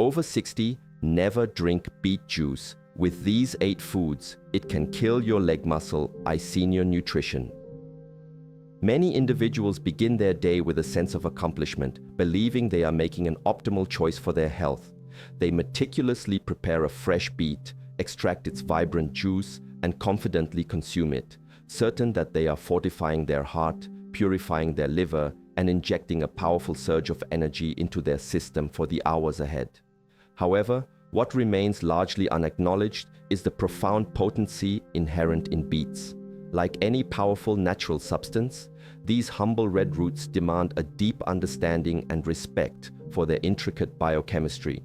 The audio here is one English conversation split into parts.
over 60, never drink beet juice. With these 8 foods, it can kill your leg muscle. Senior nutrition. Many individuals begin their day with a sense of accomplishment, believing they are making an optimal choice for their health. They meticulously prepare a fresh beet, extract its vibrant juice, and confidently consume it, certain that they are fortifying their heart, purifying their liver, and injecting a powerful surge of energy into their system for the hours ahead. However, what remains largely unacknowledged is the profound potency inherent in beets. Like any powerful natural substance, these humble red roots demand a deep understanding and respect for their intricate biochemistry.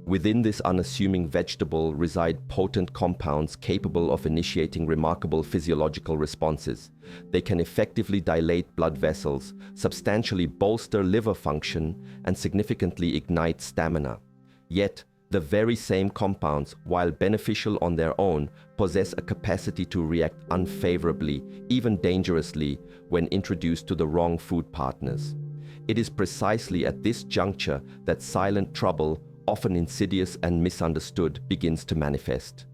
Within this unassuming vegetable reside potent compounds capable of initiating remarkable physiological responses. They can effectively dilate blood vessels, substantially bolster liver function, and significantly ignite stamina. Yet, the very same compounds, while beneficial on their own, possess a capacity to react unfavorably, even dangerously, when introduced to the wrong food partners. It is precisely at this juncture that silent trouble, often insidious and misunderstood, begins to manifest.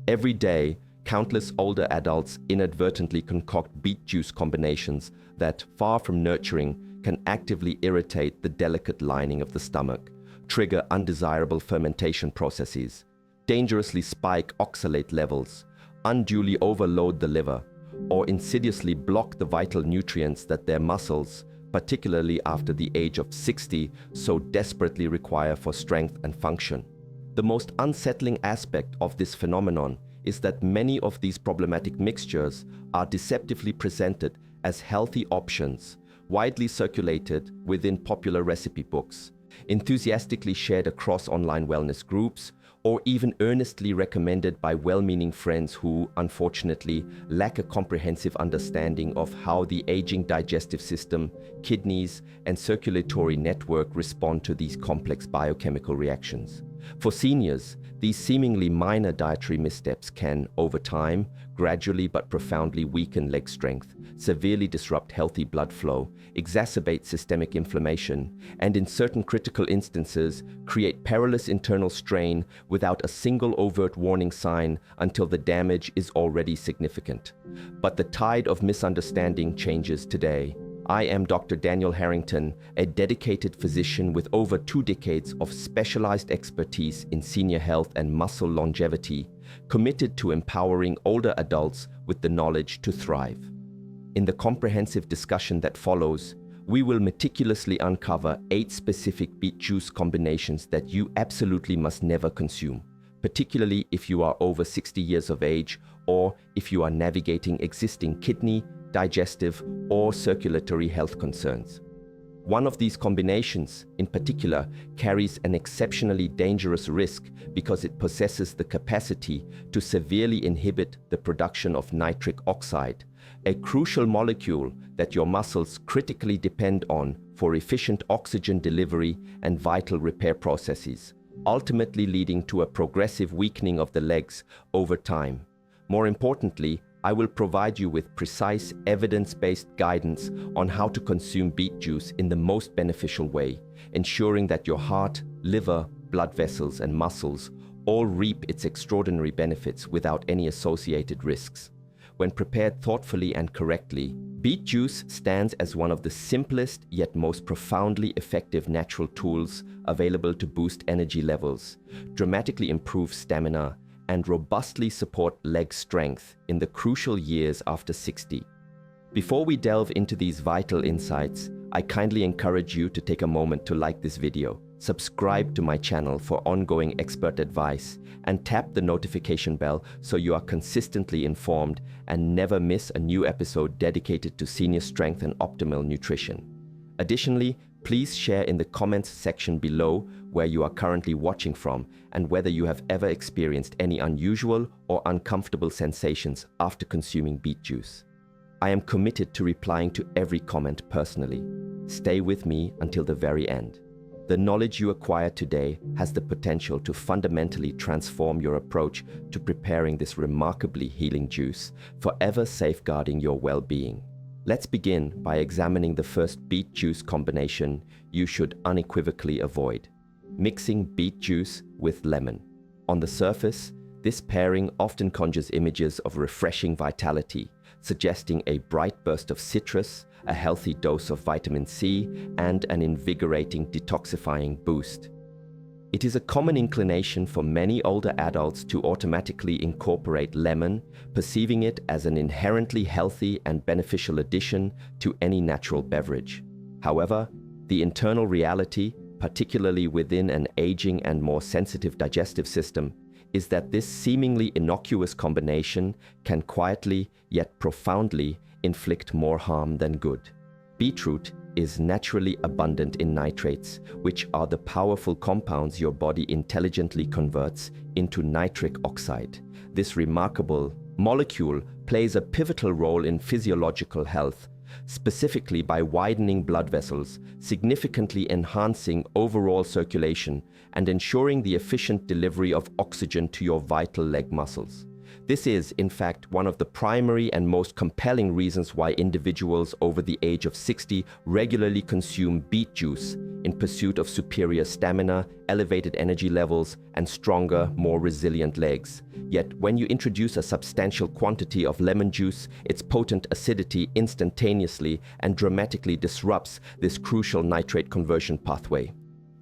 Every day, countless older adults inadvertently concoct beet juice combinations that, far from nurturing, can actively irritate the delicate lining of the stomach, trigger undesirable fermentation processes, dangerously spike oxalate levels, unduly overload the liver, or insidiously block the vital nutrients that their muscles, particularly after the age of 60, so desperately require for strength and function. The most unsettling aspect of this phenomenon is that many of these problematic mixtures are deceptively presented as healthy options, widely circulated within popular recipe books, enthusiastically shared across online wellness groups, or even earnestly recommended by well-meaning friends who, unfortunately, lack a comprehensive understanding of how the aging digestive system, kidneys, and circulatory network respond to these complex biochemical reactions. For seniors, these seemingly minor dietary missteps can, over time, gradually but profoundly weaken leg strength, severely disrupt healthy blood flow, exacerbate systemic inflammation, and in certain critical instances, create perilous internal strain without a single overt warning sign until the damage is already significant. But the tide of misunderstanding changes today. I am Dr. Daniel Harrington, a dedicated physician with over 2 decades of specialized expertise in senior health and muscle longevity, committed to empowering older adults with the knowledge to thrive. In the comprehensive discussion that follows, we will meticulously uncover 8 specific beet juice combinations that you absolutely must never consume, particularly if you are over 60 years of age or if you are navigating existing kidney, digestive, or circulatory health concerns. One of these combinations, in particular, carries an exceptionally dangerous risk because it possesses the capacity to severely inhibit the production of nitric oxide, a crucial molecule that your muscles critically depend on for efficient oxygen delivery and vital repair processes, ultimately leading to a progressive weakening of the legs over time. More importantly, I will provide you with precise, evidence-based guidance on how to consume beet juice in the most beneficial way, ensuring that your heart, liver, blood vessels, and muscles all reap its extraordinary benefits without any associated risks. When prepared thoughtfully and correctly, beet juice stands as one of the simplest yet most profoundly effective natural tools available to boost energy levels, dramatically improve stamina, and robustly support leg strength in the crucial years after 60. Before we delve into these vital insights, I kindly encourage you to take a moment to like this video, subscribe to my channel for ongoing expert advice, and tap the notification bell so you are consistently informed and never miss a new episode dedicated to senior strength and optimal nutrition. Additionally, please share in the comments section below where you are currently watching from and whether you have ever experienced any unusual or uncomfortable sensations after consuming beet juice. I am committed to replying to every comment personally. Stay with me until the very end. The knowledge you acquire today has the potential to fundamentally transform your approach to preparing this remarkably healing juice, forever safeguarding your well-being. Let's begin by examining the first beet juice combination you should unequivocally avoid: mixing beet juice with lemon. On the surface, this pairing often conjures images of refreshing vitality, suggesting a bright burst of citrus, a healthy dose of vitamin C, and an invigorating detoxifying boost. It is a common inclination for many older adults to automatically incorporate lemon, perceiving it as an inherently healthy and beneficial addition to any natural beverage. However, the internal reality, particularly within an aging and more sensitive digestive system, is that this seemingly innocuous combination can quietly yet profoundly inflict more harm than good. Beetroot is naturally abundant in nitrates, which are the powerful compounds your body intelligently converts into nitric oxide. This remarkable molecule plays a pivotal role in physiological health, specifically by widening blood vessels, significantly enhancing overall circulation, and ensuring the efficient delivery of oxygen to your vital leg muscles. This is, in fact, one of the primary and most compelling reasons why individuals over the age of 60 regularly consume beet juice in pursuit of superior stamina, elevated energy levels, and stronger, more resilient legs. Yet, when you introduce a substantial quantity of lemon juice, its potent acidity instantaneously and dramatically disrupts this crucial nitrate conversion pathway.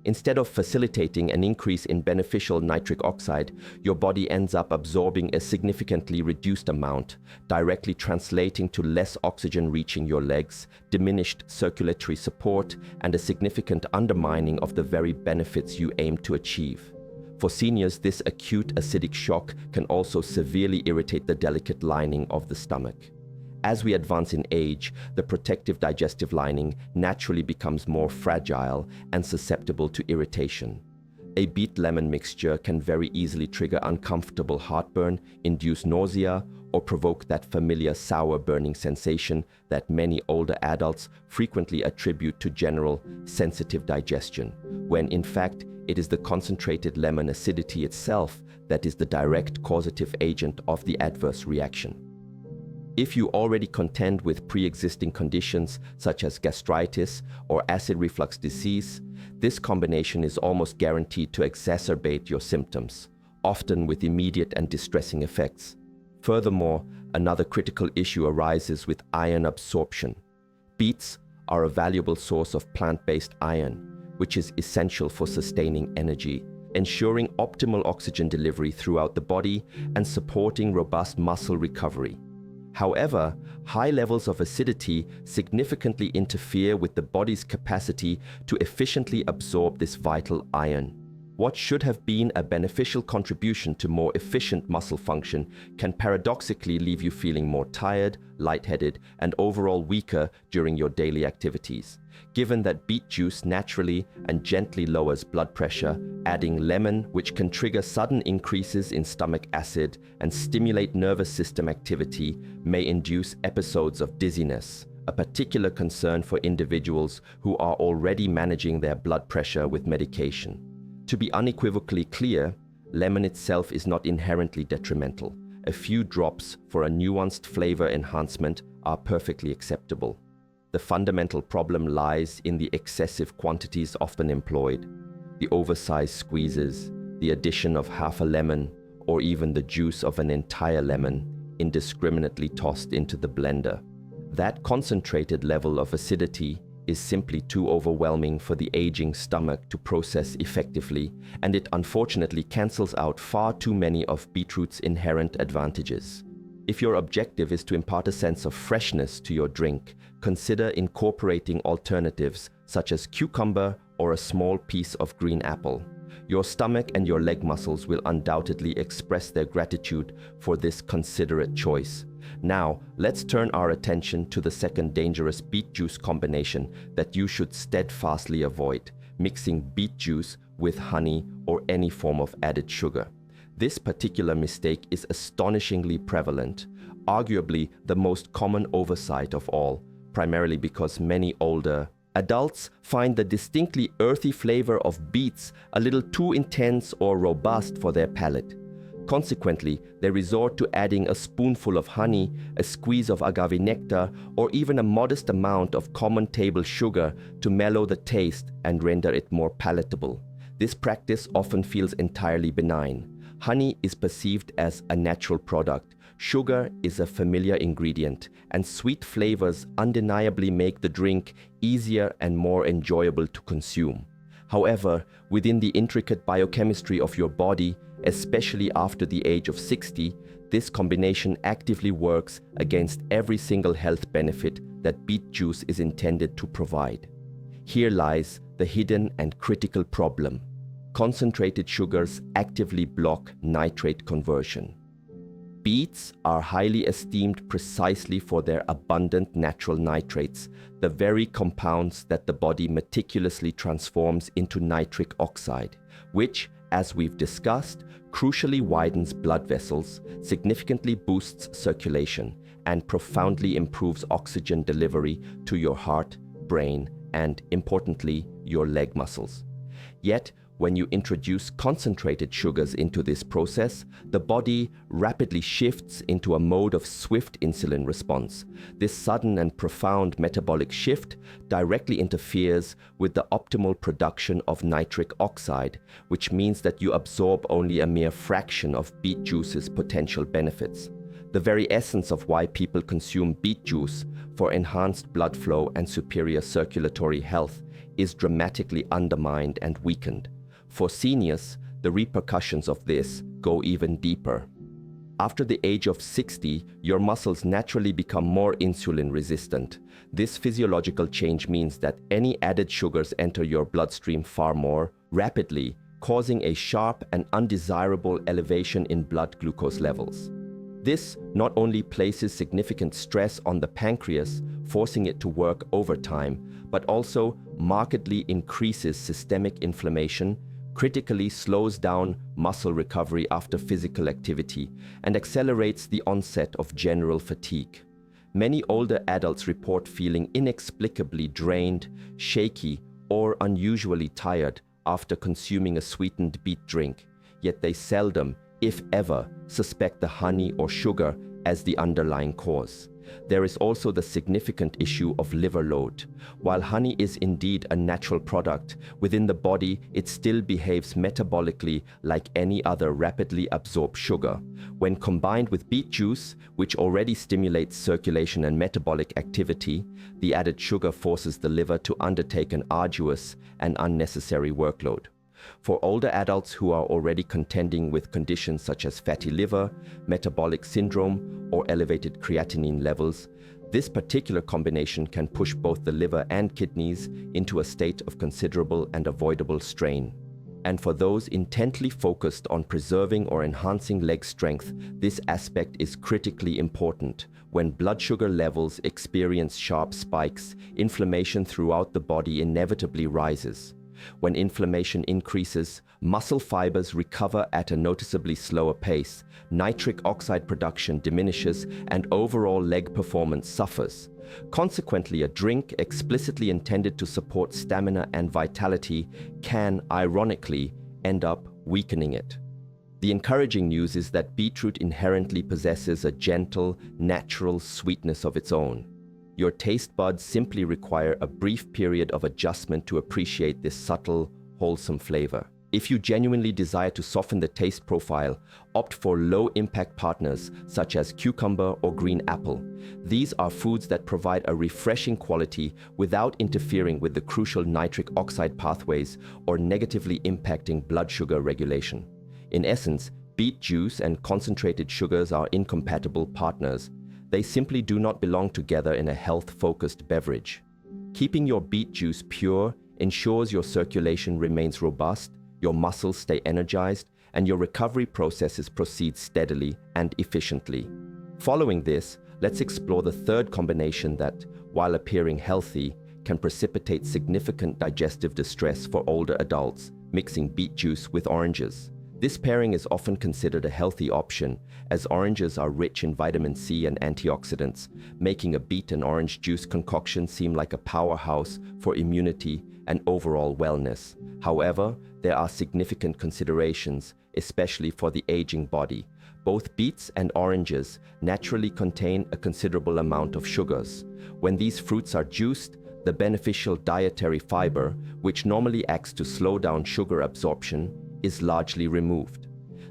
Instead of facilitating an increase in beneficial nitric oxide, your body ends up absorbing a significantly reduced amount, directly translating to less oxygen reaching your legs, diminished circulatory support, and a significant undermining of the very benefits you aim to achieve. For seniors, this acute acidic shock can also severely irritate the delicate lining of the stomach. As we advance in age, the protective digestive lining naturally becomes more fragile and susceptible to irritation. A beet-lemon mixture can very easily trigger uncomfortable heartburn, induce nausea, or provoke that familiar sour burning sensation that many older adults frequently attribute to general sensitive digestion, when in fact it is the concentrated lemon acidity itself that is the direct causative agent of the adverse reaction. If you already contend with pre-existing conditions such as gastritis or acid reflux disease, this combination is almost guaranteed to exacerbate your symptoms, often with immediate and distressing effects. Furthermore, another critical issue arises with iron absorption. Beets are a valuable source of plant-based iron, which is essential for sustaining energy, ensuring optimal oxygen delivery throughout the body, and supporting robust muscle recovery. However, high levels of acidity significantly interfere with the body's capacity to efficiently absorb this vital iron. What should have been a beneficial contribution to more efficient muscle function can paradoxically leave you feeling more tired, lightheaded, and overall weaker during your daily activities. Given that beet juice naturally and gently lowers blood pressure, adding lemon, which can trigger sudden increases in stomach acid and stimulate nervous system activity, may induce episodes of dizziness, a particular concern for individuals who are already managing their blood pressure with medication. To be unequivocally clear, lemon itself is not inherently detrimental. A few drops for a nuanced flavor enhancement are perfectly acceptable. The fundamental problem lies in the excessive quantities often employed, the oversized squeezes, the addition of half a lemon, or even the juice of an entire lemon, indiscriminately tossed into the blender. That concentrated level of acidity is simply too overwhelming for the aging stomach to process effectively, and it unfortunately cancels out far too many of beetroot's inherent advantages. If your objective is to impart a sense of freshness to your drink, consider incorporating alternatives such as cucumber or a small piece of green apple. Your stomach and your leg muscles will undoubtedly express their gratitude for this considerate choice. Now, let's turn our attention to the second dangerous beet juice combination that you should steadfastly avoid: mixing beet juice with honey or any form of added sugar. This particular mistake is astonishingly prevalent, arguably the most common oversight of all, primarily because many older adults find the distinctly earthy flavor of beets a little too intense or robust for their palate. Consequently, they resort to adding a spoonful of honey, a squeeze of agave nectar, or even a modest amount of common table sugar to mellow the taste and render it more palatable. This practice often feels entirely benign. Honey is perceived as a natural product, sugar is a familiar ingredient, and sweet flavors undeniably make the drink easier and more enjoyable to consume. However, within the intricate biochemistry of your body, especially after the age of 60, this combination actively works against every single health benefit that beet juice is intended to provide. Here lies the hidden and critical problem. Concentrated sugars actively block nitrate conversion. Beets are highly esteemed precisely for their abundant natural nitrates, the very compounds that the body meticulously transforms into nitric oxide, which, as we've discussed, crucially widens blood vessels, significantly boosts circulation, and profoundly improves oxygen delivery to your heart, brain, and, importantly, your leg muscles. Yet, when you introduce concentrated sugars into this process, the body rapidly shifts into a mode of swift insulin response. This sudden and profound metabolic shift directly interferes with the optimal production of nitric oxide, which means that you absorb only a mere fraction of beet juice's potential benefits. The very essence of why people consume beet juice for enhanced blood flow and superior circulatory health is dramatically undermined and weakened. For seniors, the repercussions of this go even deeper. After the age of 60, your muscles naturally become more insulin resistant. This physiological change means that any added sugars enter your bloodstream far more rapidly, causing a sharp and undesirable elevation in blood glucose levels. This not only places significant stress on the pancreas, forcing it to work overtime, but also markedly increases systemic inflammation, critically slows down muscle recovery after physical activity, and accelerates the onset of general fatigue. Many older adults report feeling inexplicably drained, shaky, or unusually tired after consuming a sweetened beet drink, yet they seldom, if ever, suspect the honey or sugar as the underlying cause. There is also the significant issue of liver load. While honey is indeed a natural product, within the body it still behaves metabolically like any other rapidly absorbed sugar. When combined with beet juice, which already stimulates circulation and metabolic activity, the added sugar forces the liver to undertake an arduous and unnecessary workload. For older adults who are already contending with conditions such as fatty liver, metabolic syndrome, or elevated creatinine levels, this particular combination can push both the liver and kidneys into a state of considerable and avoidable strain. And for those intently focused on preserving or enhancing leg strength, this aspect is critically important. When blood sugar levels experience sharp spikes, inflammation throughout the body inevitably rises. When inflammation increases, muscle fibers recover at a noticeably slower pace, nitric oxide production diminishes, and overall leg performance suffers. Consequently, a drink explicitly intended to support stamina and vitality can, ironically, end up weakening it. The encouraging news is that beetroot inherently possesses a gentle, natural sweetness of its own. Your taste buds simply require a brief period of adjustment to appreciate this subtle, wholesome flavor. If you genuinely desire to soften the taste profile, opt for low-impact partners such as cucumber or green apple. These are foods that provide a refreshing quality without interfering with the crucial nitric oxide pathways or negatively impacting blood sugar regulation. In essence, beet juice and concentrated sugars are incompatible partners. They simply do not belong together in a health-focused beverage. Keeping your beet juice pure ensures your circulation remains robust, your muscles stay energized, and your recovery processes proceed steadily and efficiently. Following this, let's explore the third combination that, while appearing healthy, can precipitate significant digestive distress for older adults, mixing beet juice with oranges. This pairing is often considered a healthy option, as oranges are rich in vitamin C and antioxidants, making a beet and orange juice concoction seem like a powerhouse for immunity and overall wellness. However, there are significant considerations, especially for the aging body. Both beets and oranges naturally contain a considerable amount of sugars. When these fruits are juiced, the beneficial dietary fiber, which normally acts to slow down sugar absorption, is largely removed.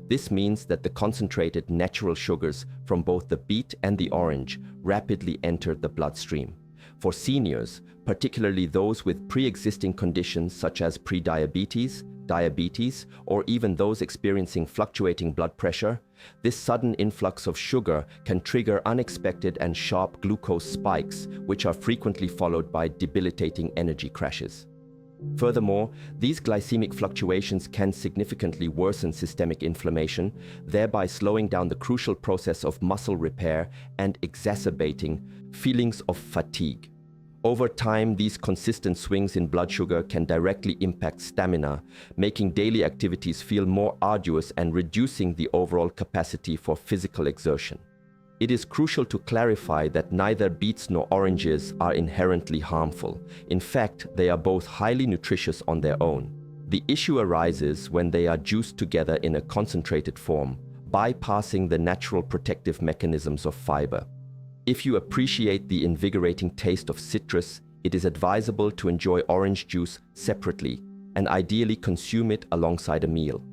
This means that the concentrated natural sugars from both the beet and the orange rapidly enter the bloodstream. For seniors, particularly those with pre-existing conditions such as prediabetes, diabetes, or even those experiencing fluctuating blood pressure, this sudden influx of sugar can trigger unexpected and sharp glucose spikes, which are frequently followed by debilitating energy crashes. Furthermore, these glycemic fluctuations can significantly worsen systemic inflammation, thereby slowing down the crucial process of muscle repair and exacerbating feelings of fatigue. Over time, these consistent swings in blood sugar can directly impact stamina, making daily activities feel more arduous and reducing the overall capacity for physical exertion. It is crucial to clarify that neither beets nor oranges are inherently harmful. In fact, they are both highly nutritious on their own. The issue arises when they are juiced together in a concentrated form, bypassing the natural protective mechanisms of fiber. If you appreciate the invigorating taste of citrus, it is advisable to enjoy orange juice separately and ideally consume it alongside a meal.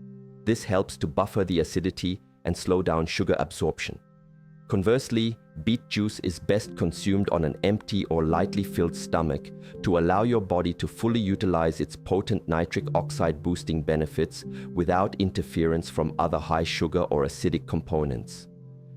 This helps to buffer the acidity and slow down sugar absorption. Conversely, beet juice is best consumed on an empty or lightly filled stomach to allow your body to fully utilize its potent nitric oxide boosting benefits without interference from other high sugar or acidic components.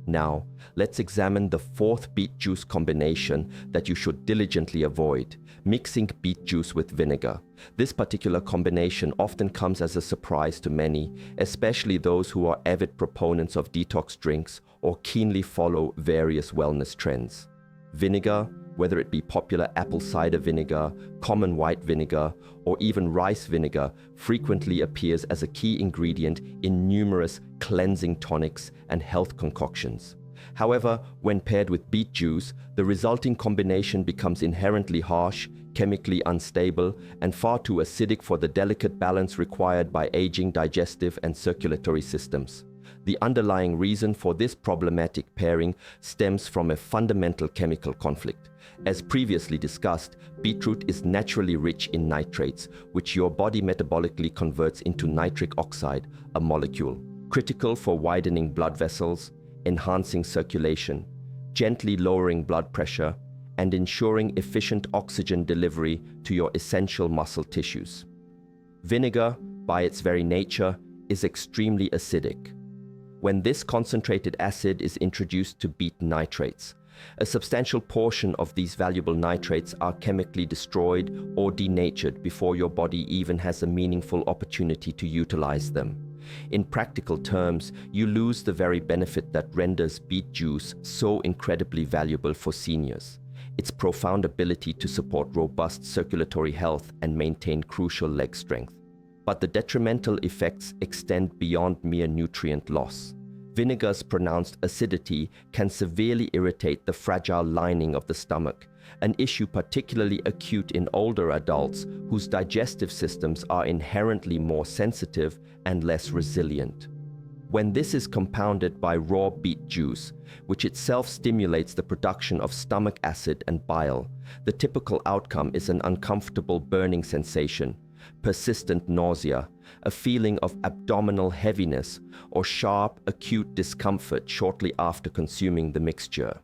Now, let's examine the fourth beet juice combination that you should diligently avoid: mixing beet juice with vinegar. This particular combination often comes as a surprise to many, especially those who are avid proponents of detox drinks or keenly follow various wellness trends. Vinegar, whether it be popular apple cider vinegar, common white vinegar, or even rice vinegar, frequently appears as a key ingredient in numerous cleansing tonics and health concoctions. However, when paired with beet juice, the resulting combination becomes inherently harsh, chemically unstable, and far too acidic for the delicate balance required by aging digestive and circulatory systems. The underlying reason for this problematic pairing stems from a fundamental chemical conflict. As previously discussed, beetroot is naturally rich in nitrates, which your body metabolically converts into nitric oxide, a molecule critical for widening blood vessels, enhancing circulation, gently lowering blood pressure, and ensuring efficient oxygen delivery to your essential muscle tissues. Vinegar, by its very nature, is extremely acidic. When this concentrated acid is introduced to beet nitrates, a substantial portion of these valuable nitrates are chemically destroyed or denatured before your body even has a meaningful opportunity to utilize them. In practical terms, you lose the very benefit that renders beet juice so incredibly valuable for seniors: its profound ability to support robust circulatory health and maintain crucial leg strength. But the detrimental effects extend beyond mere nutrient loss. Vinegar's pronounced acidity can severely irritate the fragile lining of the stomach, an issue particularly acute in older adults whose digestive systems are inherently more sensitive and less resilient. When this is compounded by raw beet juice, which itself stimulates the production of stomach acid and bile, the typical outcome is an uncomfortable burning sensation, persistent nausea, a feeling of abdominal heaviness, or sharp, acute discomfort shortly after consuming the mixture.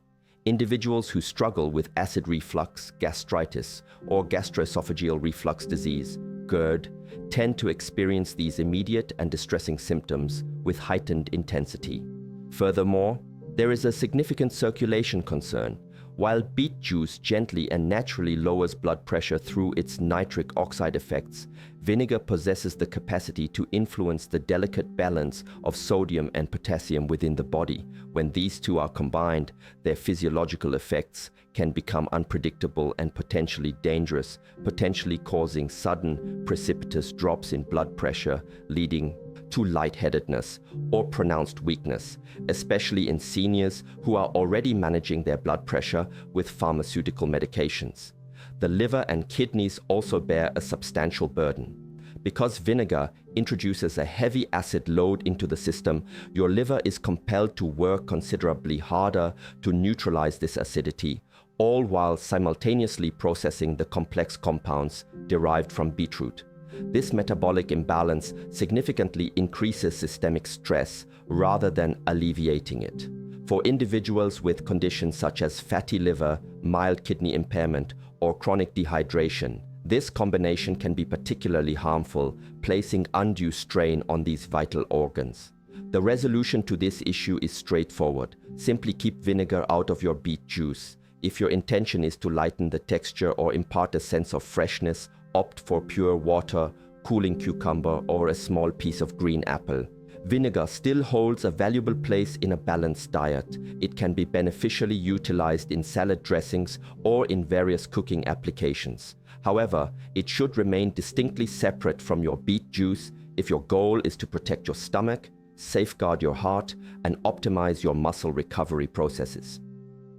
Individuals who struggle with acid reflux, gastritis, or gastroesophageal reflux disease, GERD, tend to experience these immediate and distressing symptoms with heightened intensity. Furthermore, there is a significant circulation concern. While beet juice gently and naturally lowers blood pressure through its nitric oxide effects, vinegar possesses the capacity to influence the delicate balance of sodium and potassium within the body. When these two are combined, their physiological effects can become unpredictable and potentially dangerous, potentially causing sudden, precipitous drops in blood pressure, leading to lightheadedness or pronounced weakness, especially in seniors who are already managing their blood pressure with pharmaceutical medications. The liver and kidneys also bear a substantial burden. Because vinegar introduces a heavy acid load into the system, your liver is compelled to work considerably harder to neutralize this acidity, all while simultaneously processing the complex compounds derived from beetroot. This metabolic imbalance significantly increases systemic stress rather than alleviating it. For individuals with conditions such as fatty liver, mild kidney impairment, or chronic dehydration, this combination can be particularly harmful, placing undue strain on these vital organs. The resolution to this issue is straightforward. Simply keep vinegar out of your beet juice. If your intention is to lighten the texture or impart a sense of freshness, opt for pure water, cooling cucumber, or a small piece of green apple. Vinegar still holds a valuable place in a balanced diet. It can be beneficially utilized in salad dressings or in various cooking applications. However, it should remain distinctly separate from your beet juice if your goal is to protect your stomach, safeguard your heart, and optimize your muscle recovery processes.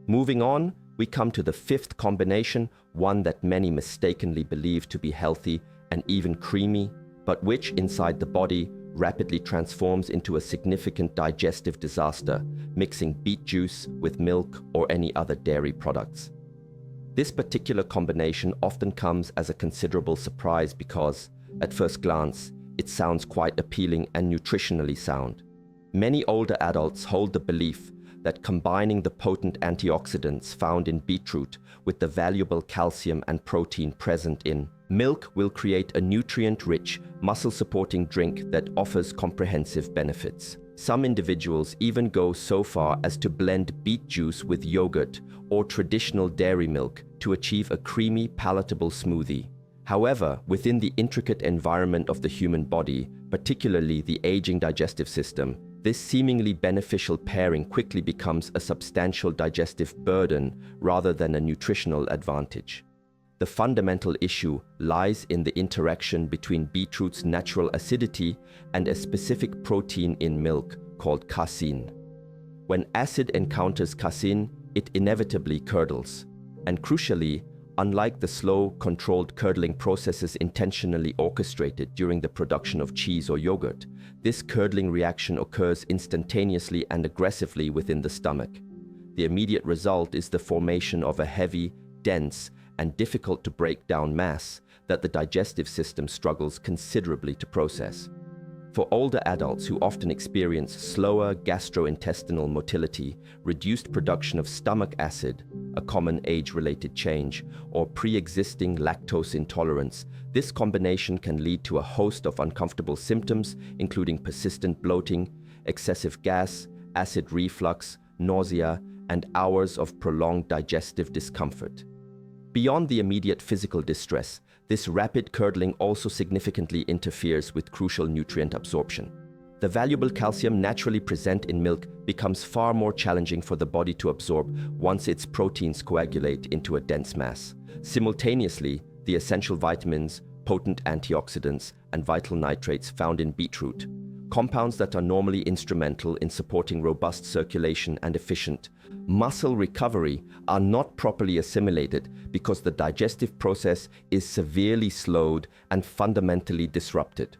Moving on, we come to the fifth combination, one that many mistakenly believe to be healthy and even creamy, but which inside the body rapidly transforms into a significant digestive disaster, mixing beet juice with milk or any other dairy products. This particular combination often comes as a considerable surprise because, at first glance, it sounds quite appealing and nutritionally sound. Many older adults hold the belief that combining the potent antioxidants found in beetroot with the valuable calcium and protein present in milk will create a nutrient-rich, muscle-supporting drink that offers comprehensive benefits. Some individuals even go so far as to blend beet juice with yogurt or traditional dairy milk to achieve a creamy, palatable smoothie. However, within the intricate environment of the human body, particularly the aging digestive system, this seemingly beneficial pairing quickly becomes a substantial digestive burden rather than a nutritional advantage. The fundamental issue lies in the interaction between beetroot's natural acidity and a specific protein in milk called casein. When acid encounters casein, it inevitably curdles. And crucially, unlike the slow, controlled curdling processes intentionally orchestrated during the production of cheese or yogurt, this curdling reaction occurs instantaneously and aggressively within the stomach. The immediate result is the formation of a heavy, dense, and difficult to break down mass that the digestive system struggles considerably to process. For older adults who often experience slower gastrointestinal motility, reduced production of stomach acid, a common age-related change, or pre-existing lactose intolerance, this combination can lead to a host of uncomfortable symptoms, including persistent bloating, excessive gas, acid reflux, nausea, and hours of prolonged digestive discomfort. Beyond the immediate physical distress, this rapid curdling also significantly interferes with crucial nutrient absorption. The valuable calcium naturally present in milk becomes far more challenging for the body to absorb once its proteins coagulate into a dense mass. Simultaneously, the essential vitamins, potent antioxidants, and vital nitrates found in beetroot, compounds that are normally instrumental in supporting robust circulation and efficient muscle recovery, are not properly assimilated because the digestive process is severely slowed and fundamentally disrupted.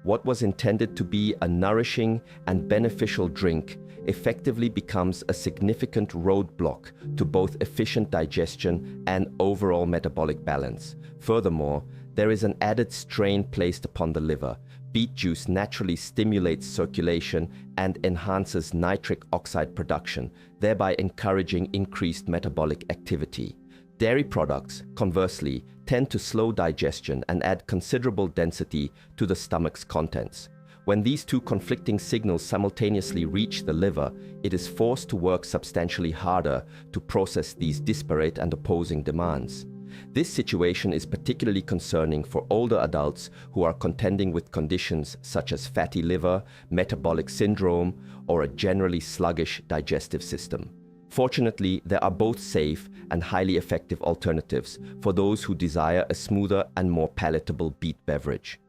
What was intended to be a nourishing and beneficial drink effectively becomes a significant roadblock to both efficient digestion and overall metabolic balance. Furthermore, there is an added strain placed upon the liver. Beet juice naturally stimulates circulation and enhances nitric oxide production, thereby encouraging increased metabolic activity. Dairy products, conversely, tend to slow digestion and add considerable density to the stomach's contents. When these two conflicting signals simultaneously reach the liver, it is forced to work substantially harder to process these disparate and opposing demands. This situation is particularly concerning for older adults who are contending with conditions such as fatty liver, metabolic syndrome, or a generally sluggish digestive system. Fortunately, there are both safe and highly effective alternatives for those who desire a smoother and more palatable beet beverage.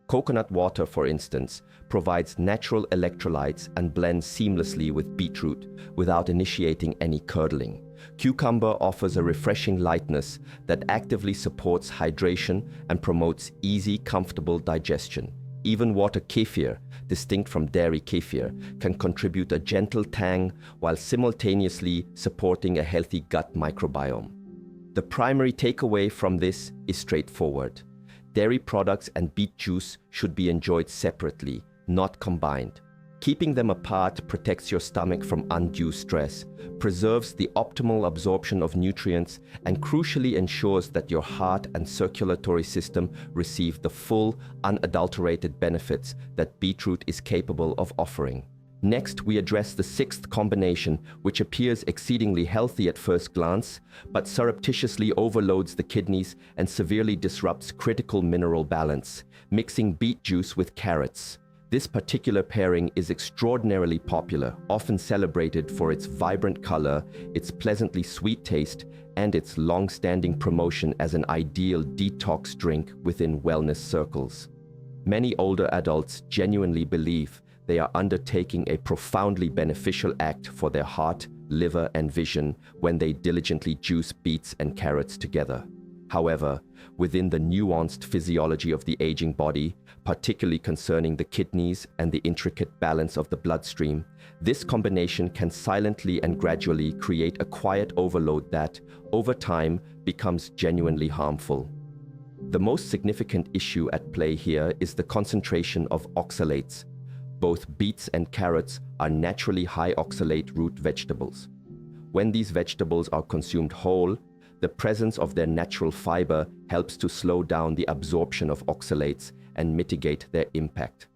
Coconut water, for instance, provides natural electrolytes and blends seamlessly with beetroot without initiating any curdling. Cucumber offers a refreshing lightness that actively supports hydration and promotes easy, comfortable digestion. Even water kefir, distinct from dairy kefir, can contribute a gentle tang while simultaneously supporting a healthy gut microbiome. The primary takeaway from this is straightforward. Dairy products and beet juice should be enjoyed separately, not combined. Keeping them apart protects your stomach from undue stress, preserves the optimal absorption of nutrients, and crucially ensures that your heart and circulatory system receive the full, unadulterated benefits that beetroot is capable of offering. Next, we address the sixth combination, which appears exceedingly healthy at first glance, but surreptitiously overloads the kidneys and severely disrupts critical mineral balance: mixing beet juice with carrots. This particular pairing is extraordinarily popular, often celebrated for its vibrant color, its pleasantly sweet taste, and its long-standing promotion as an ideal detox drink within wellness circles. Many older adults genuinely believe they are undertaking a profoundly beneficial act for their heart, liver, and vision when they diligently juice beets and carrots together. However, within the nuanced physiology of the aging body, particularly concerning the kidneys and the intricate balance of the bloodstream, this combination can silently and gradually create a quiet overload that, over time, becomes genuinely harmful. The most significant issue at play here is the concentration of oxalates. Both beets and carrots are naturally high oxalate root vegetables. When these vegetables are consumed whole, the presence of their natural fiber helps to slow down the absorption of oxalates and mitigate their impact.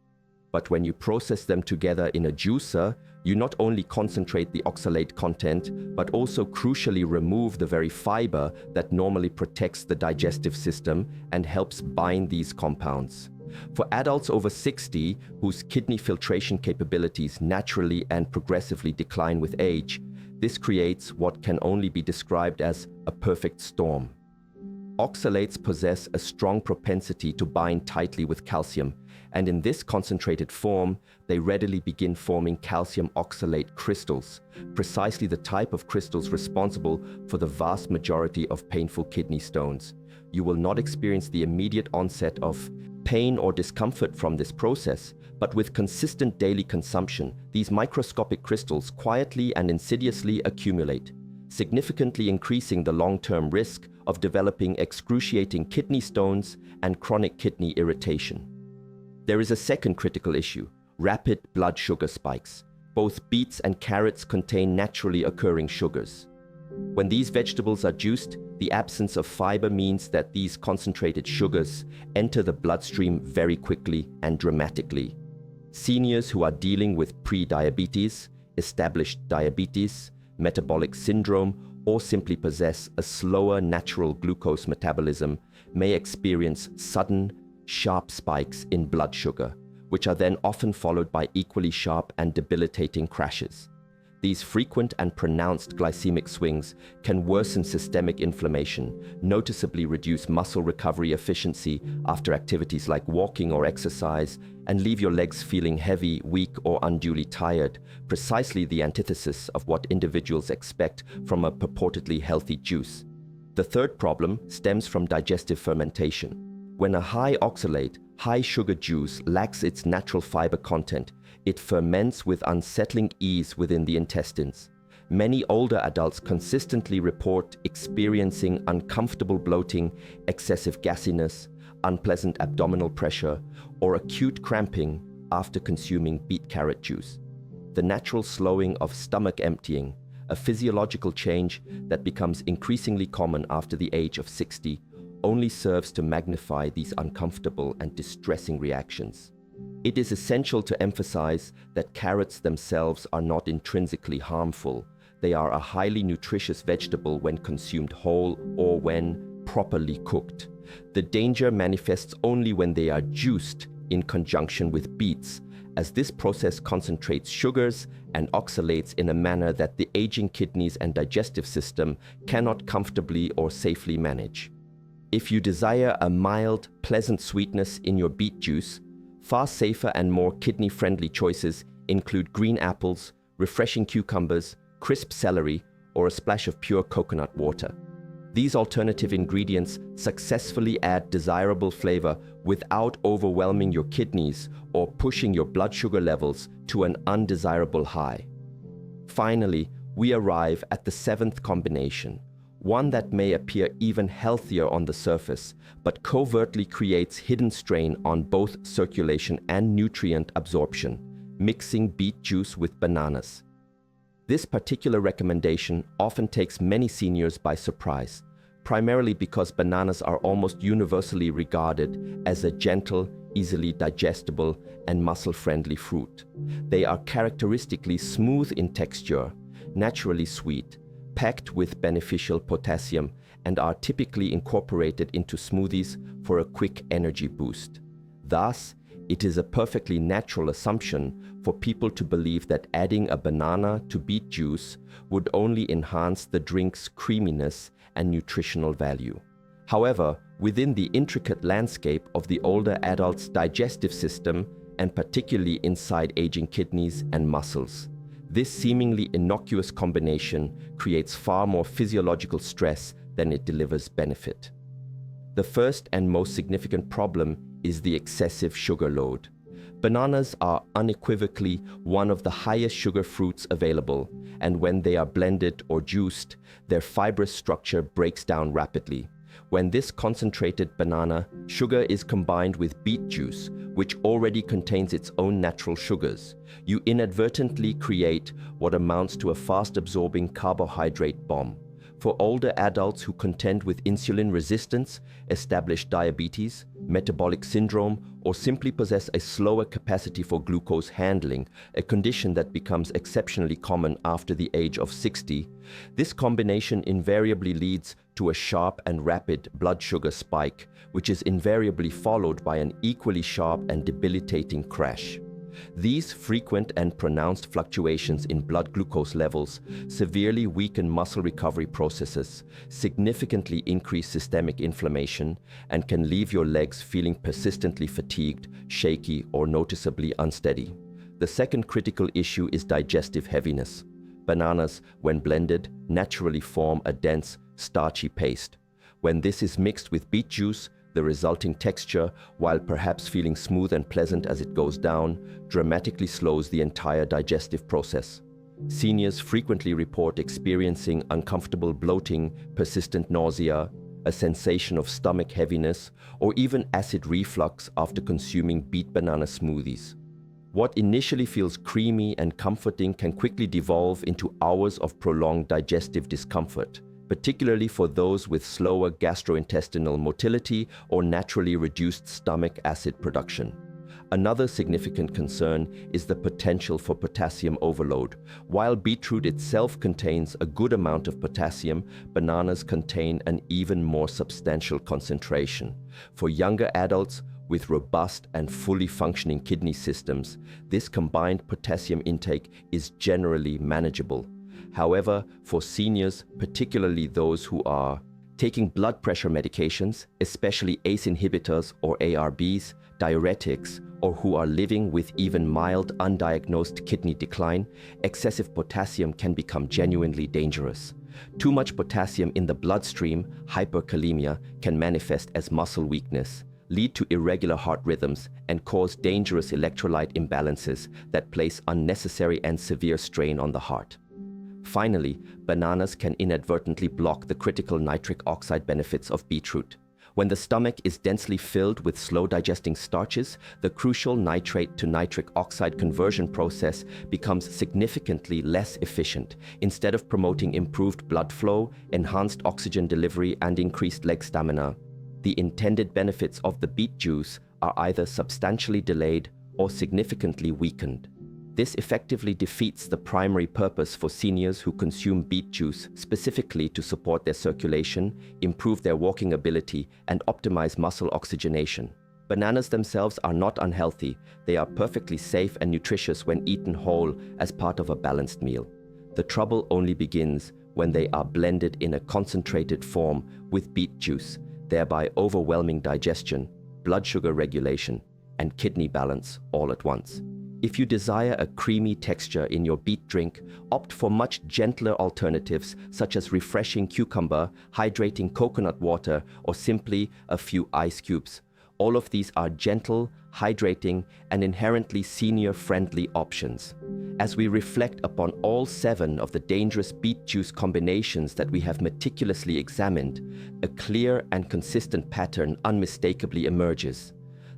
But when you process them together in a juicer, you not only concentrate the oxalate content, but also crucially remove the very fiber that normally protects the digestive system and helps bind these compounds. For adults over 60, whose kidney filtration capabilities naturally and progressively decline with age, this creates what can only be described as a perfect storm. Oxalates possess a strong propensity to bind tightly with calcium, and in this concentrated form, they readily begin forming calcium oxalate crystals, precisely the type of crystals responsible for the vast majority of painful kidney stones. You will not experience the immediate onset of pain or discomfort from this process, but with consistent daily consumption, these microscopic crystals quietly and insidiously accumulate, significantly increasing the long-term risk of developing excruciating kidney stones and chronic kidney irritation. There is a second critical issue: rapid blood sugar spikes. Both beets and carrots contain naturally occurring sugars. When these vegetables are juiced, the absence of fiber means that these concentrated sugars enter the bloodstream very quickly and dramatically. Seniors who are dealing with pre-diabetes, established diabetes, metabolic syndrome, or simply possess a slower natural glucose metabolism may experience sudden, sharp spikes in blood sugar, which are then often followed by equally sharp and debilitating crashes. These frequent and pronounced glycemic swings can worsen systemic inflammation, noticeably reduce muscle recovery efficiency after activities like walking or exercise, and leave your legs feeling heavy, weak, or unduly tired, precisely the antithesis of what individuals expect from a purportedly healthy juice. The third problem stems from digestive fermentation. When a high oxalate, high sugar juice lacks its natural fiber content, it ferments with unsettling ease within the intestines. Many older adults consistently report experiencing uncomfortable bloating, excessive gassiness, unpleasant abdominal pressure, or acute cramping after consuming beet-carrot juice. The natural slowing of stomach emptying, a physiological change that becomes increasingly common after the age of 60, only serves to magnify these uncomfortable and distressing reactions. It is essential to emphasize that carrots themselves are not intrinsically harmful. They are a highly nutritious vegetable when consumed whole or when properly cooked. The danger manifests only when they are juiced in conjunction with beets, as this process concentrates sugars and oxalates in a manner that the aging kidneys and digestive system cannot comfortably or safely manage. If you desire a mild, pleasant sweetness in your beet juice, far safer and more kidney-friendly choices include green apples, refreshing cucumbers, crisp celery, or a splash of pure coconut water. These alternative ingredients successfully add desirable flavor without overwhelming your kidneys or pushing your blood sugar levels to an undesirable high. Finally, we arrive at the seventh combination, one that may appear even healthier on the surface, but covertly creates hidden strain on both circulation and nutrient absorption, mixing beet juice with bananas. This particular recommendation often takes many seniors by surprise, primarily because bananas are almost universally regarded as a gentle, easily digestible, and muscle-friendly fruit. They are characteristically smooth in texture, naturally sweet, packed with beneficial potassium, and are typically incorporated into smoothies for a quick energy boost. Thus, it is a perfectly natural assumption for people to believe that adding a banana to beet juice would only enhance the drink's creaminess and nutritional value. However, within the intricate landscape of the older adult's digestive system, and particularly inside aging kidneys and muscles, this seemingly innocuous combination creates far more physiological stress than it delivers benefit. The first and most significant problem is the excessive sugar load. Bananas are unequivocally one of the highest sugar fruits available, and when they are blended or juiced, their fibrous structure breaks down rapidly. When this concentrated banana sugar is combined with beet juice, which already contains its own natural sugars, you inadvertently create what amounts to a fast-absorbing carbohydrate bomb. For older adults who contend with insulin resistance, established diabetes, metabolic syndrome, or simply possess a slower capacity for glucose handling, a condition that becomes exceptionally common after the age of 60, this combination invariably leads to a sharp and rapid blood sugar spike, which is invariably followed by an equally sharp and debilitating crash. These frequent and pronounced fluctuations in blood glucose levels severely weaken muscle recovery processes, significantly increase systemic inflammation, and can leave your legs feeling persistently fatigued, shaky, or noticeably unsteady. The second critical issue is digestive heaviness. Bananas, when blended, naturally form a dense, starchy paste. When this is mixed with beet juice, the resulting texture, while perhaps feeling smooth and pleasant as it goes down, dramatically slows the entire digestive process. Seniors frequently report experiencing uncomfortable bloating, persistent nausea, a sensation of stomach heaviness, or even acid reflux after consuming beet banana smoothies. What initially feels creamy and comforting can quickly devolve into hours of prolonged digestive discomfort, particularly for those with slower gastrointestinal motility or naturally reduced stomach acid production. Another significant concern is the potential for potassium overload. While beetroot itself contains a good amount of potassium, bananas contain an even more substantial concentration. For younger adults with robust and fully functioning kidney systems, this combined potassium intake is generally manageable. However, for seniors, particularly those who are taking blood pressure medications, especially ACE inhibitors or ARBs, diuretics, or who are living with even mild undiagnosed kidney decline, excessive potassium can become genuinely dangerous. Too much potassium in the bloodstream, hyperkalemia, can manifest as muscle weakness, lead to irregular heart rhythms, and cause dangerous electrolyte imbalances that place unnecessary and severe strain on the heart. Finally, bananas can inadvertently block the critical nitric oxide benefits of beetroot. When the stomach is densely filled with slow-digesting starches, the crucial nitrate to nitric oxide conversion process becomes significantly less efficient. Instead of promoting improved blood flow, enhanced oxygen delivery, and increased leg stamina, the intended benefits of the beet juice are either substantially delayed or significantly weakened. This effectively defeats the primary purpose for seniors who consume beet juice specifically to support their circulation, improve their walking ability, and optimize muscle oxygenation. Bananas themselves are not unhealthy. They are perfectly safe and nutritious when eaten whole as part of a balanced meal. The trouble only begins when they are blended in a concentrated form with beet juice, thereby overwhelming digestion, blood sugar regulation, and kidney balance all at once. If you desire a creamy texture in your beet drink, opt for much gentler alternatives such as refreshing cucumber, hydrating coconut water, or simply a few ice cubes. All of these are gentle, hydrating, and inherently senior-friendly options. As we reflect upon all 7 of the dangerous beet juice combinations that we have meticulously examined, a clear and consistent pattern unmistakably emerges.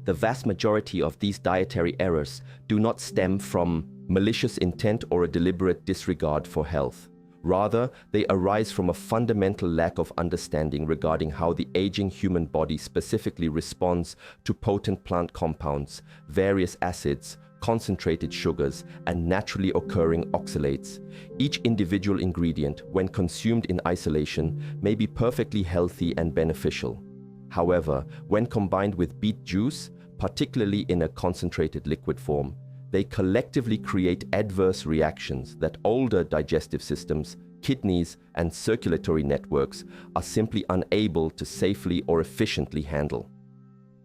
The vast majority of these dietary errors do not stem from malicious intent or a deliberate disregard for health. Rather, they arise from a fundamental lack of understanding regarding how the aging human body specifically responds to potent plant compounds, various acids, concentrated sugars, and naturally occurring oxalates. Each individual ingredient, when consumed in isolation, may be perfectly healthy and beneficial. However, when combined with beet juice, particularly in a concentrated liquid form, they collectively create adverse reactions that older digestive systems, kidneys, and circulatory networks are simply unable to safely or efficiently handle.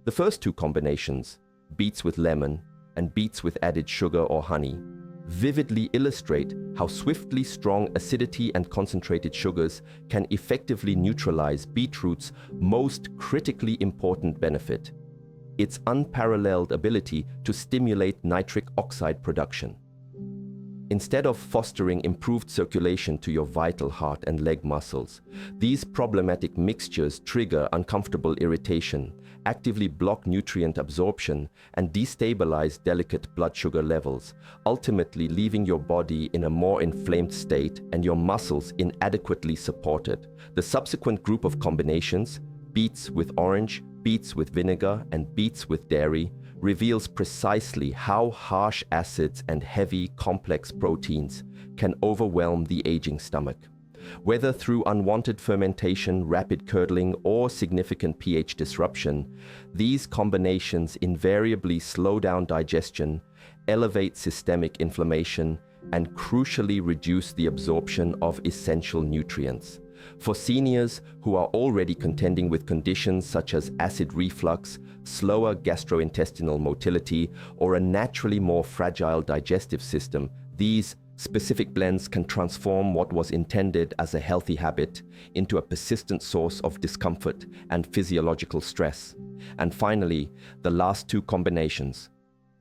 The first 2 combinations, beets with lemon and beets with added sugar or honey, vividly illustrate how swiftly strong acidity and concentrated sugars can effectively neutralize beetroot's most critically important benefit: its unparalleled ability to stimulate nitric oxide production. Instead of fostering improved circulation to your vital heart and leg muscles, these problematic mixtures trigger uncomfortable irritation, actively block nutrient absorption, and destabilize delicate blood sugar levels, ultimately leaving your body in a more inflamed state and your muscles inadequately supported. The subsequent group of combinations, beets with orange, beets with vinegar, and beets with dairy, reveals precisely how harsh acids and heavy, complex proteins can overwhelm the aging stomach. Whether through unwanted fermentation, rapid curdling, or significant pH disruption, these combinations invariably slow down digestion, elevate systemic inflammation, and crucially reduce the absorption of essential nutrients. For seniors who are already contending with conditions such as acid reflux, slower gastrointestinal motility, or a naturally more fragile digestive system, these specific blends can transform what was intended as a healthy habit into a persistent source of discomfort and physiological stress. And finally, the last 2 combinations,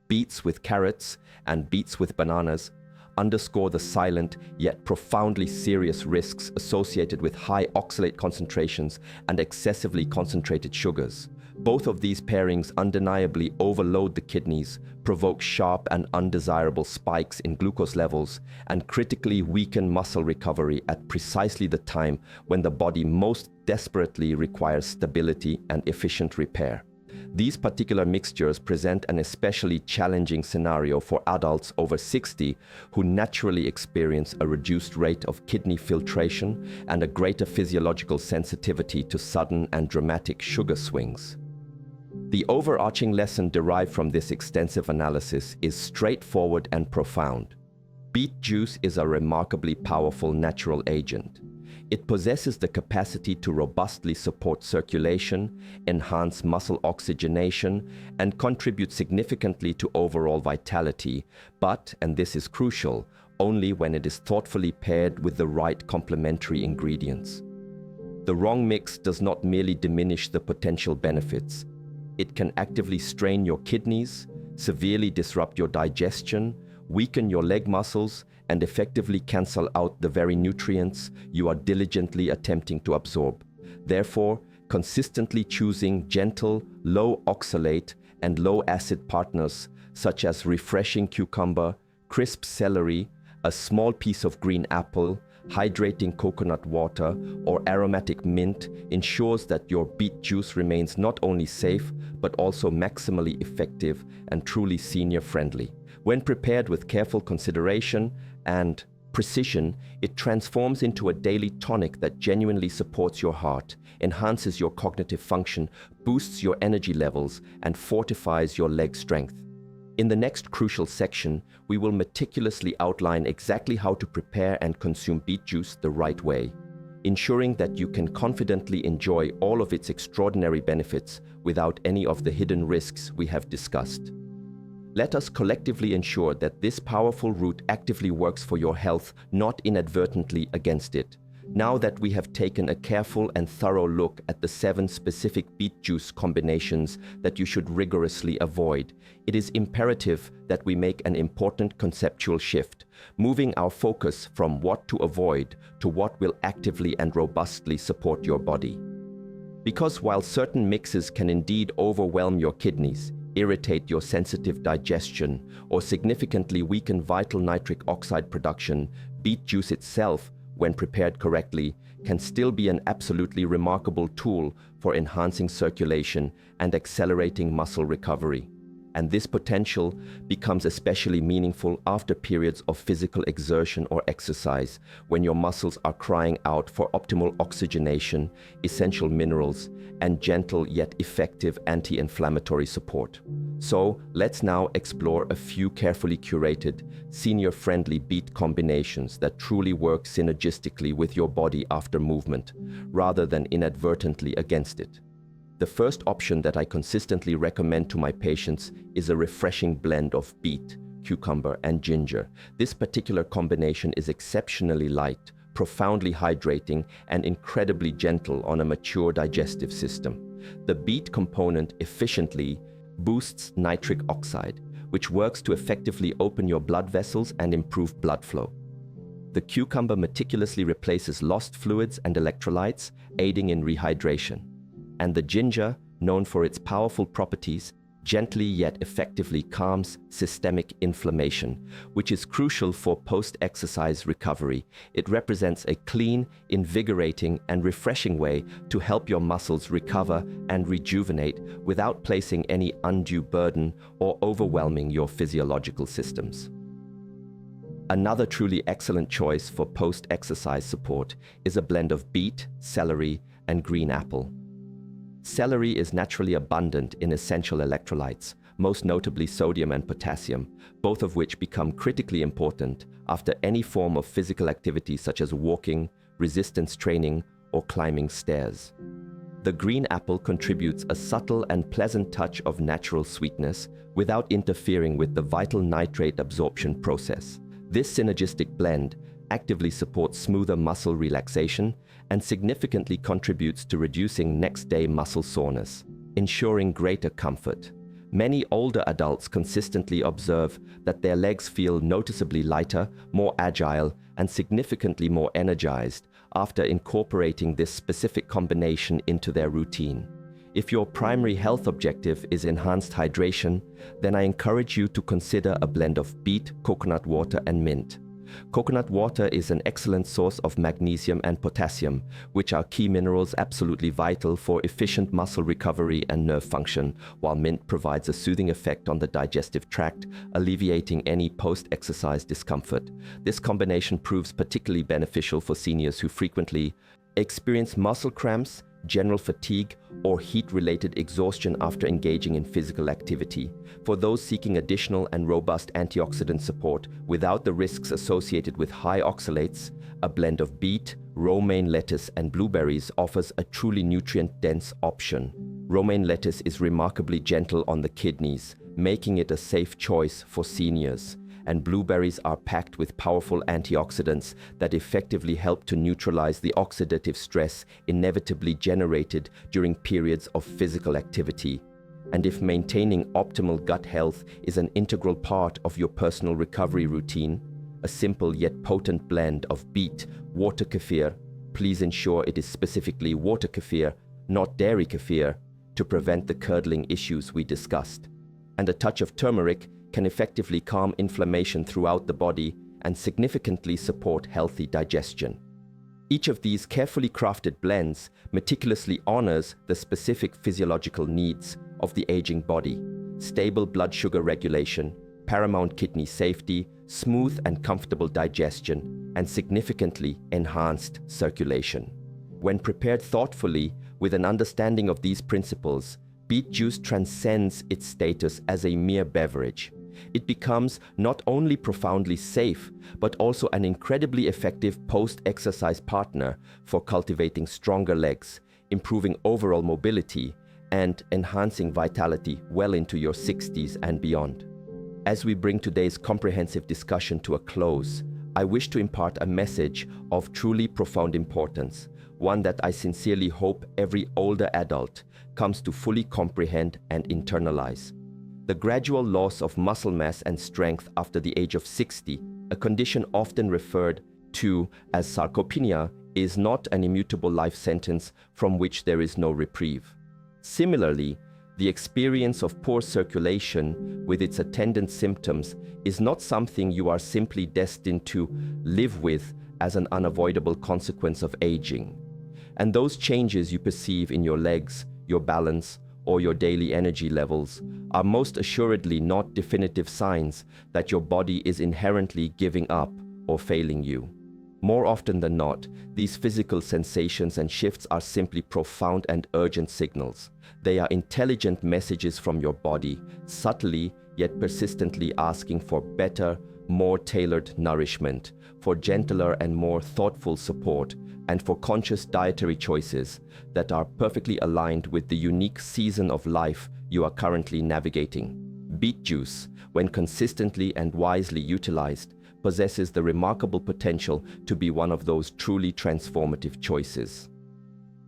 beets with carrots and beets with bananas, underscore the silent yet profoundly serious risks associated with high oxalate concentrations and excessively concentrated sugars. Both of these pairings undeniably overload the kidneys, provoke sharp and undesirable spikes in glucose levels, and critically weaken muscle recovery at precisely the time when the body most desperately requires stability and efficient repair. These particular mixtures present an especially challenging scenario for adults over 60 who naturally experience a reduced rate of kidney filtration and a greater physiological sensitivity to sudden and dramatic sugar swings. The overarching lesson derived from this extensive analysis is straightforward and profound. Beet juice is a remarkably powerful natural agent. It possesses the capacity to robustly support circulation, enhance muscle oxygenation, and contribute significantly to overall vitality, but, and this is crucial, only when it is thoughtfully paired with the right complementary ingredients. The wrong mix does not merely diminish the potential benefits. It can actively strain your kidneys, severely disrupt your digestion, weaken your leg muscles, and effectively cancel out the very nutrients you are diligently attempting to absorb. Therefore, consistently choosing gentle, low oxalate and low acid partners such as refreshing cucumber, crisp celery, a small piece of green apple, hydrating coconut water, or aromatic mint ensures that your beet juice remains not only safe, but also maximally effective and truly senior-friendly. When prepared with careful consideration and precision, it transforms into a daily tonic that genuinely supports your heart, enhances your cognitive function, boosts your energy levels, and fortifies your leg strength. In the next crucial section, we will meticulously outline exactly how to prepare and consume beet juice the right way, ensuring that you can confidently enjoy all of its extraordinary benefits without any of the hidden risks we have discussed. Let us collectively ensure that this powerful root actively works for your health, not inadvertently against it. Now that we have taken a careful and thorough look at the 7 specific beet juice combinations that you should rigorously avoid, it is imperative that we make an important conceptual shift, moving our focus from what to avoid to what will actively and robustly support your body. Because while certain mixes can indeed overwhelm your kidneys, irritate your sensitive digestion, or significantly weaken vital nitric oxide production, beet juice itself, when prepared correctly, can still be an absolutely remarkable tool for enhancing circulation and accelerating muscle recovery. And this potential becomes especially meaningful after periods of physical exertion or exercise, when your muscles are crying out for optimal oxygenation, essential minerals, and gentle yet effective anti-inflammatory support. So, let's now explore a few carefully curated, senior-friendly beet combinations that truly work synergistically with your body after movement, rather than inadvertently against it. The first option that I consistently recommend to my patients is a refreshing blend of beet, cucumber, and ginger. This particular combination is exceptionally light, profoundly hydrating, and incredibly gentle on a mature digestive system. The beet component efficiently boosts nitric oxide, which works to effectively open your blood vessels and improve blood flow. The cucumber meticulously replaces lost fluids and electrolytes, aiding in rehydration. And the ginger, known for its powerful properties, gently yet effectively calms systemic inflammation, which is crucial for post-exercise recovery. It represents a clean, invigorating, and refreshing way to help your muscles recover and rejuvenate without placing any undue burden or overwhelming your physiological systems. Another truly excellent choice for post-exercise support is a blend of beet, celery, and green apple. Celery is naturally abundant in essential electrolytes, most notably sodium and potassium, both of which become critically important after any form of physical activity such as walking, resistance training, or climbing stairs. The green apple contributes a subtle and pleasant touch of natural sweetness without interfering with the vital nitrate absorption process. This synergistic blend actively supports smoother muscle relaxation and significantly contributes to reducing next-day muscle soreness, ensuring greater comfort. Many older adults consistently observe that their legs feel noticeably lighter, more agile, and significantly more energized after incorporating this specific combination into their routine. If your primary health objective is enhanced hydration, then I encourage you to consider a blend of beet, coconut water, and mint. Coconut water is an excellent source of magnesium and potassium, which are key minerals absolutely vital for efficient muscle recovery and nerve function, while mint provides a soothing effect on the digestive tract, alleviating any post-exercise discomfort. This combination proves particularly beneficial for seniors who frequently experience muscle cramps, general fatigue, or heat-related exhaustion after engaging in physical activity. For those seeking additional and robust antioxidant support without the risks associated with high oxalates, a blend of beet, romaine lettuce, and blueberries offers a truly nutrient-dense option. Romaine lettuce is remarkably gentle on the kidneys, making it a safe choice for seniors. And blueberries are packed with powerful antioxidants that effectively help to neutralize the oxidative stress inevitably generated during periods of physical activity. And if maintaining optimal gut health is an integral part of your personal recovery routine, a simple yet potent blend of beet, water kefir, please ensure it is specifically water kefir, not dairy kefir, to prevent the curdling issues we discussed. And a touch of turmeric can effectively calm inflammation throughout the body and significantly support healthy digestion. Each of these carefully crafted blends meticulously honors the specific physiological needs of the aging body: stable blood sugar regulation, paramount kidney safety, smooth and comfortable digestion, and significantly enhanced circulation. When prepared thoughtfully with an understanding of these principles, beet juice transcends its status as a mere beverage. It becomes not only profoundly safe, but also an incredibly effective post-exercise partner for cultivating stronger legs, improving overall mobility, and enhancing vitality well into your 60s and beyond. As we bring today's comprehensive discussion to a close, I wish to impart a message of truly profound importance, one that I sincerely hope every older adult comes to fully comprehend and internalize. The gradual loss of muscle mass and strength after the age of 60, a condition often referred to as sarcopenia, is not an immutable life sentence from which there is no reprieve. Similarly, the experience of poor circulation with its attendant symptoms is not something you are simply destined to live with as an unavoidable consequence of aging. And those changes you perceive in your legs, your balance, or your daily energy levels are most assuredly not definitive signs that your body is inherently giving up or failing you. More often than not, these physical sensations and shifts are simply profound and urgent signals. They are intelligent messages from your body, subtly yet persistently asking for better, more tailored nourishment, for gentler and more thoughtful support, and for conscious dietary choices that are perfectly aligned with the unique season of life you are currently navigating. Beet juice, when consistently and wisely utilized, possesses the remarkable potential to be one of those truly transformative choices.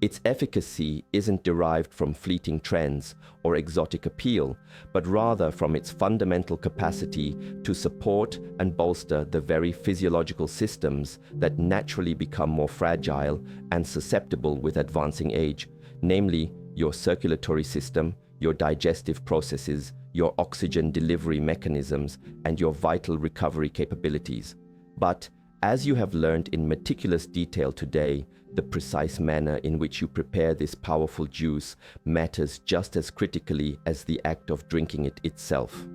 Its efficacy isn't derived from fleeting trends or exotic appeal, but rather from its fundamental capacity to support and bolster the very physiological systems that naturally become more fragile and susceptible with advancing age, namely your circulatory system, your digestive processes, your oxygen delivery mechanisms, and your vital recovery capabilities. But, as you have learned in meticulous detail today, the precise manner in which you prepare this powerful juice matters just as critically as the act of drinking it itself.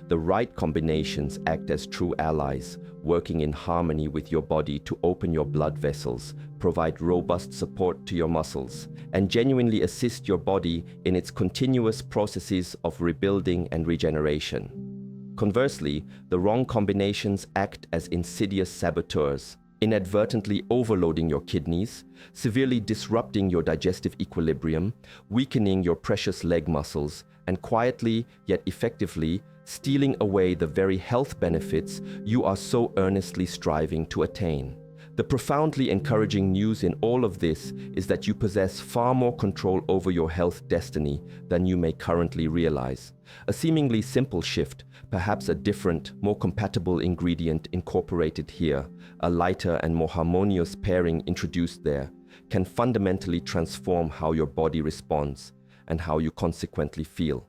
The right combinations act as true allies, working in harmony with your body to open your blood vessels, provide robust support to your muscles, and genuinely assist your body in its continuous processes of rebuilding and regeneration. Conversely, the wrong combinations act as insidious saboteurs, inadvertently overloading your kidneys, severely disrupting your digestive equilibrium, weakening your precious leg muscles, and quietly yet effectively stealing away the very health benefits you are so earnestly striving to attain. The profoundly encouraging news in all of this is that you possess far more control over your health destiny than you may currently realize. A seemingly simple shift, perhaps a different, more compatible ingredient incorporated here, a lighter and more harmonious pairing introduced there, can fundamentally transform how your body responds and how you consequently feel.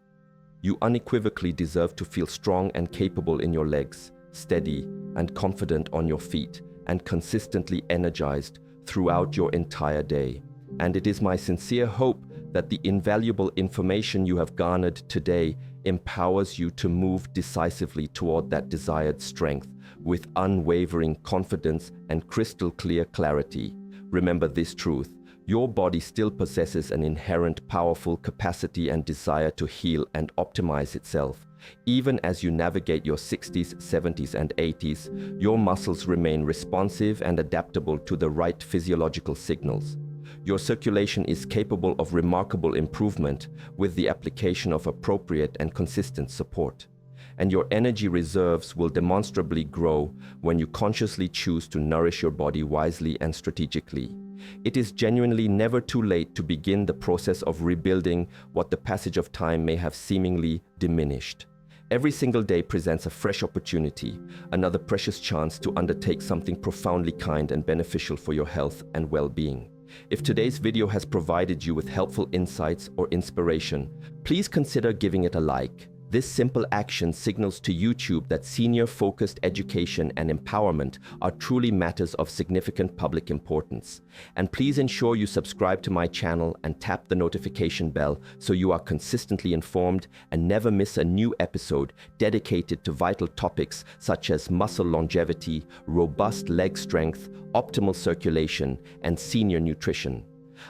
You unequivocally deserve to feel strong and capable in your legs, steady and confident on your feet, and consistently energized throughout your entire day. And it is my sincere hope that the invaluable information you have garnered today empowers you to move decisively toward that desired strength with unwavering confidence and crystal clear clarity. Remember this truth: your body still possesses an inherent powerful capacity and desire to heal and optimize itself. Even as you navigate your 60s, 70s, and 80s, your muscles remain responsive and adaptable to the right physiological signals. Your circulation is capable of remarkable improvement with the application of appropriate and consistent support. And your energy reserves will demonstrably grow when you consciously choose to nourish your body wisely and strategically. It is genuinely never too late to begin the process of rebuilding what the passage of time may have seemingly diminished. Every single day presents a fresh opportunity, another precious chance to undertake something profoundly kind and beneficial for your health and well-being. If today's video has provided you with helpful insights or inspiration, please consider giving it a like. This simple action signals to YouTube that senior-focused education and empowerment are truly matters of significant public importance. And please ensure you subscribe to my channel and tap the notification bell so you are consistently informed and never miss a new episode dedicated to vital topics such as muscle longevity, robust leg strength, optimal circulation, and senior nutrition.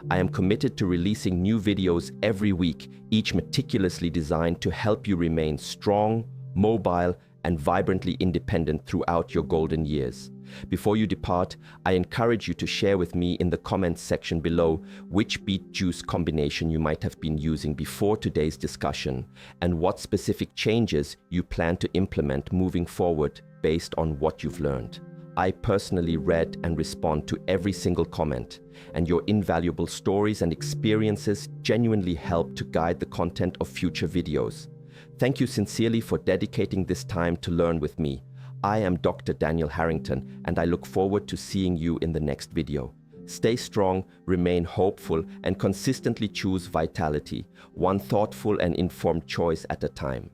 I am committed to releasing new videos every week, each meticulously designed to help you remain strong, mobile, and vibrantly independent throughout your golden years. Before you depart, I encourage you to share with me in the comments section below which beet juice combination you might have been using before today's discussion and what specific changes you plan to implement moving forward based on what you've learned. I personally read and respond to every single comment, and your invaluable stories and experiences genuinely help to guide the content of future videos. Thank you sincerely for dedicating this time to learn with me. I am Dr. Daniel Harrington, and I look forward to seeing you in the next video. Stay strong, remain hopeful, and consistently choose vitality, one thoughtful and informed choice at a time.